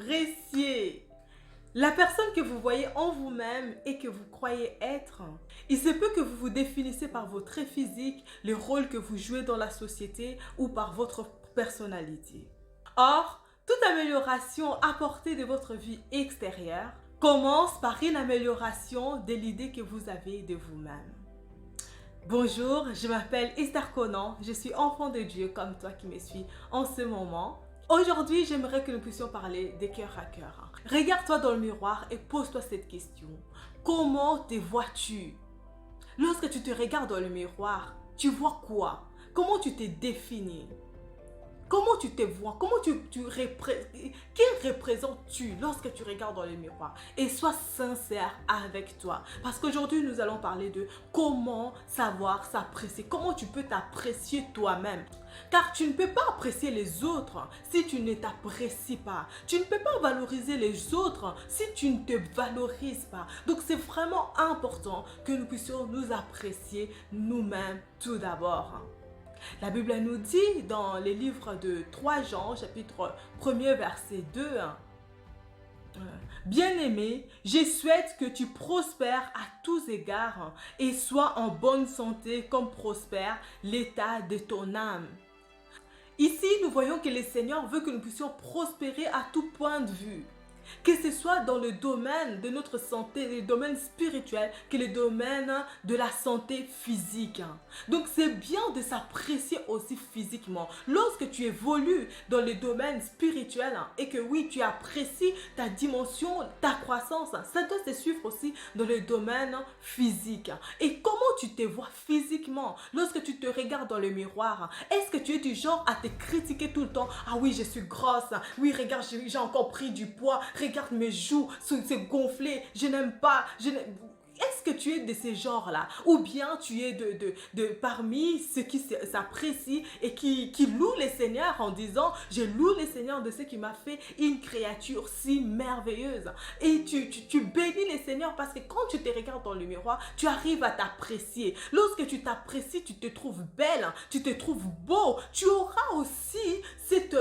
apprécier la personne que vous voyez en vous-même et que vous croyez être. Il se peut que vous vous définissez par vos traits physiques, le rôle que vous jouez dans la société ou par votre personnalité. Or, toute amélioration apportée de votre vie extérieure commence par une amélioration de l'idée que vous avez de vous-même. Bonjour, je m'appelle Esther Conan, je suis enfant de Dieu comme toi qui me suis en ce moment. Aujourd'hui, j'aimerais que nous puissions parler de cœur à cœur. Regarde-toi dans le miroir et pose-toi cette question. Comment te vois-tu? Lorsque tu te regardes dans le miroir, tu vois quoi? Comment tu te définis? Comment tu te vois? Qui représentes-tu lorsque tu regardes dans le miroir? Et sois sincère avec toi. Parce qu'aujourd'hui, nous allons parler de comment savoir s'apprécier. Comment tu peux t'apprécier toi-même. Car tu ne peux pas apprécier les autres si tu ne t'apprécies pas. Tu ne peux pas valoriser les autres si tu ne te valorises pas. Donc c'est vraiment important que nous puissions nous apprécier nous-mêmes tout d'abord. La Bible nous dit dans les livres de 3 Jean, chapitre 1er, verset 2, Bien-aimé, je souhaite que tu prospères à tous égards et sois en bonne santé comme prospère l'état de ton âme. Ici, nous voyons que le Seigneur veut que nous puissions prospérer à tout point de vue. Que ce soit dans le domaine de notre santé, le domaine spirituel, que le domaine de la santé physique. Donc c'est bien de s'apprécier aussi physiquement. Lorsque tu évolues dans le domaine spirituel et que oui, tu apprécies ta dimension, ta croissance, ça doit se suivre aussi dans le domaine physique. Et comment tu te vois physiquement? Lorsque tu te regardes dans le miroir, est-ce que tu es du genre à te critiquer tout le temps? Ah oui, je suis grosse. Oui, regarde, j'ai encore pris du poids. Regarde mes joues, c'est gonflé, je n'aime pas, Est-ce que tu es de ces genres-là? Ou bien tu es parmi ceux qui s'apprécient et qui louent le Seigneur en disant « Je loue le Seigneur de ce qui m'a fait une créature si merveilleuse. » Et tu bénis le Seigneur parce que quand tu te regardes dans le miroir, tu arrives à t'apprécier. Lorsque tu t'apprécies, tu te trouves belle, tu te trouves beau. Tu auras aussi cette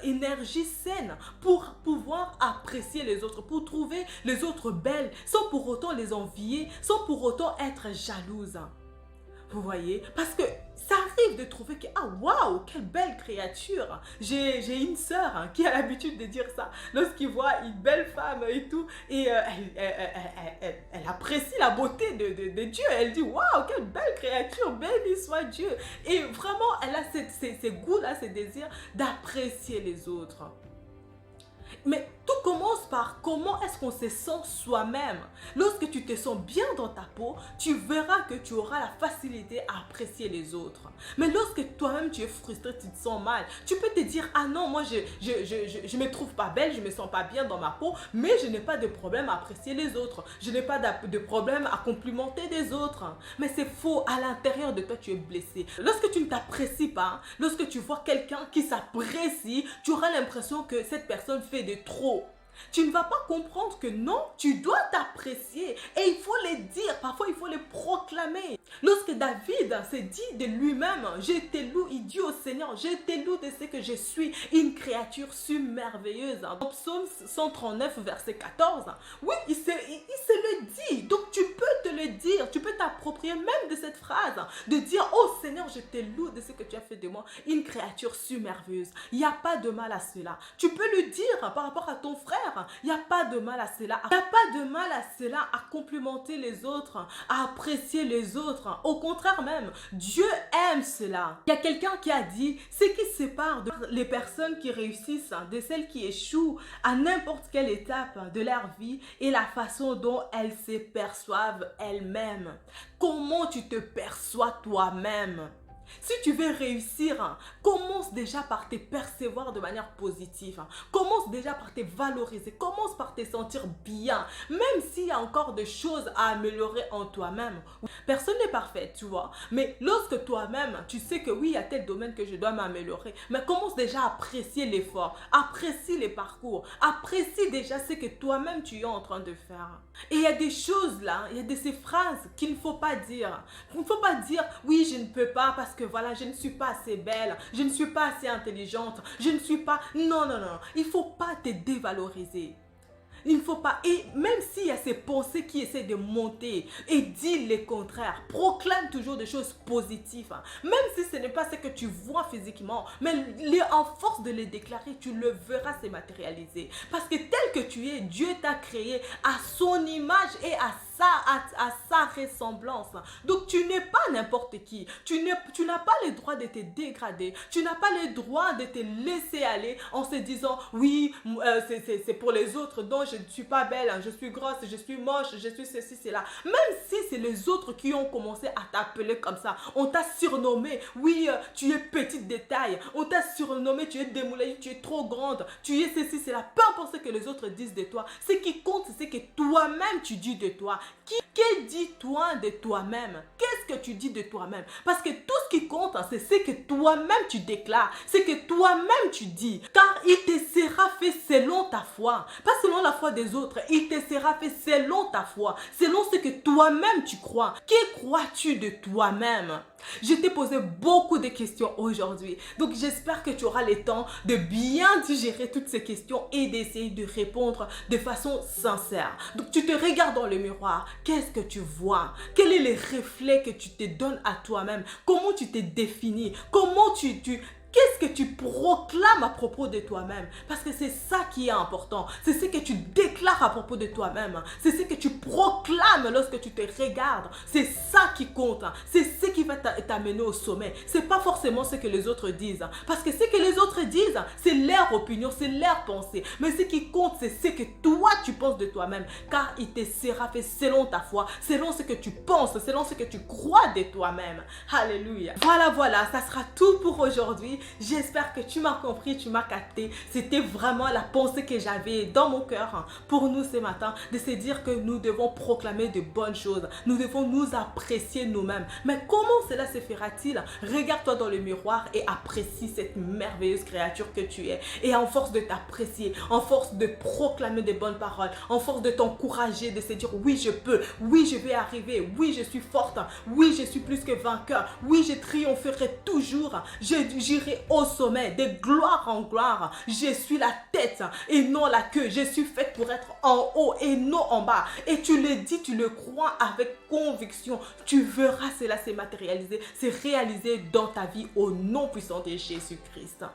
énergie saine pour pouvoir apprécier les autres, pour trouver les autres belles, sans pour autant les envier, sans pour autant être jalouse. Vous voyez? Parce que ça arrive de trouver que, ah waouh, quelle belle créature. J'ai une sœur qui a l'habitude de dire ça. Lorsqu'il voit une belle femme et tout, et elle apprécie la beauté de Dieu. Elle dit, waouh, quelle belle créature, béni soit Dieu. Et vraiment, elle a ces goûts-là, ces désirs d'apprécier les autres. Mais tout commence par comment est-ce qu'on se sent soi-même. Lorsque tu te sens bien dans ta peau, tu verras que tu auras la facilité à apprécier les autres. Mais lorsque toi-même tu es frustré, tu te sens mal, tu peux te dire, ah non, moi je me trouve pas belle, je me sens pas bien dans ma peau, mais je n'ai pas de problème à apprécier les autres. Je n'ai pas de problème à complimenter des autres. Mais c'est faux, à l'intérieur de toi tu es blessé. Lorsque tu ne t'apprécies pas, lorsque tu vois quelqu'un qui s'apprécie, tu auras l'impression que cette personne fait de trop. Tu ne vas pas comprendre que non, tu dois t'apprécier et il faut le dire, parfois il faut le proclamer. Lorsque David s'est dit de lui-même, je te loue, il dit au Seigneur, je te loue de ce que je suis une créature si merveilleuse. Dans Psaume 139, verset 14, oui, il se le dit. Donc tu peux te le dire, tu peux t'approprier même de cette phrase, de dire, oh Seigneur, je te loue de ce que tu as fait de moi, une créature si merveilleuse. Il n'y a pas de mal à cela. Tu peux le dire par rapport à ton frère. Il n'y a pas de mal à cela. Il n'y a pas de mal à cela, à complimenter les autres, à apprécier les autres. Au contraire même, Dieu aime cela. Il y a quelqu'un qui a dit, ce qui sépare les personnes qui réussissent de celles qui échouent à n'importe quelle étape de leur vie est la façon dont elles se perçoivent elles-mêmes. Comment tu te perçois toi-même? Si tu veux réussir, commence déjà par te percevoir de manière positive. Commence déjà par te valoriser. Commence par te sentir bien. Même s'il y a encore des choses à améliorer en toi-même. Personne n'est parfait, tu vois. Mais lorsque toi-même, tu sais que oui, il y a tel domaine que je dois m'améliorer. Mais commence déjà à apprécier l'effort. Apprécie les parcours. Apprécie déjà ce que toi-même tu es en train de faire. Et il y a des choses là, il y a ces phrases qu'il ne faut pas dire. Il ne faut pas dire, oui, je ne peux pas parce que que voilà, je ne suis pas assez belle, je ne suis pas assez intelligente, je ne suis pas... Non, non, non, il ne faut pas te dévaloriser. Il ne faut pas, et même s'il y a ces pensées qui essaient de monter et dire le contraire, proclame toujours des choses positives. Même si ce n'est pas ce que tu vois physiquement, mais en force de les déclarer, tu le verras se matérialiser. Parce que tel que tu es, Dieu t'a créé à son image et à sa ressemblance. Donc tu n'es pas n'importe qui. Tu n'as pas le droit de te dégrader. Tu n'as pas le droit de te laisser aller en se disant oui, c'est pour les autres, donc je ne suis pas belle, je suis grosse, je suis moche, je suis ceci, cela. Même si c'est les autres qui ont commencé à t'appeler comme ça, on t'a surnommé, oui, tu es petite de taille, on t'a surnommé, tu es démoulée, tu es trop grande, tu es ceci, cela. Peu importe ce que les autres disent de toi, ce qui compte, c'est que toi-même tu dis de toi. Que dis-toi de toi-même? Qu'est-ce que tu dis de toi-même? Parce que tout ce qui compte, c'est ce que toi-même tu déclares, c'est que toi-même tu dis. Car il te sera fait selon ta foi. Pas selon la foi des autres, il te sera fait selon ta foi, selon ce que toi-même tu crois. Que crois-tu de toi-même? Je t'ai posé beaucoup de questions aujourd'hui. Donc j'espère que tu auras le temps de bien digérer toutes ces questions et d'essayer de répondre de façon sincère. Donc tu te regardes dans le miroir. Qu'est-ce que tu vois? Quel est le reflet que tu te donnes à toi-même? Comment tu te définis? Comment qu'est-ce que tu proclames à propos de toi-même? Parce que c'est ça qui est important. C'est ce que tu déclares à propos de toi-même. C'est ce que tu proclames lorsque tu te regardes. C'est ça qui compte. C'est ce qui va t'amener au sommet. C'est pas forcément ce que les autres disent. Parce que ce que les autres disent, c'est leur opinion, c'est leur pensée. Mais ce qui compte, c'est ce que toi tu penses de toi-même. Car il te sera fait selon ta foi, selon ce que tu penses, selon ce que tu crois de toi-même. Alléluia. Voilà, ça sera tout pour aujourd'hui. J'espère que tu m'as compris, tu m'as capté. C'était vraiment la pensée que j'avais dans mon cœur pour nous ce matin, de se dire que nous devons proclamer de bonnes choses. Nous devons nous apprécier nous-mêmes. Mais comment cela se fera-t-il? Regarde-toi dans le miroir et apprécie cette merveilleuse créature que tu es. Et en force de t'apprécier, en force de proclamer de bonnes paroles, en force de t'encourager, de se dire oui je peux, oui je vais arriver, oui je suis forte, oui je suis plus que vainqueur, oui je triompherai toujours, j'irai au sommet, de gloire en gloire. Je suis la tête et non la queue. Je suis faite pour être en haut et non en bas. Et tu le dis, tu le crois avec conviction. Tu verras cela se matérialiser, se réaliser dans ta vie au nom puissant de Jésus-Christ.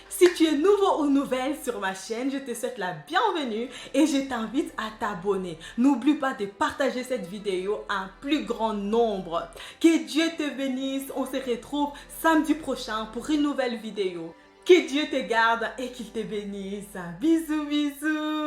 Si tu es nouveau ou nouvelle sur ma chaîne, je te souhaite la bienvenue et je t'invite à t'abonner. N'oublie pas de partager cette vidéo à un plus grand nombre. Que Dieu te bénisse. On se retrouve samedi prochain pour une nouvelle vidéo. Que Dieu te garde et qu'il te bénisse. Bisous, bisous.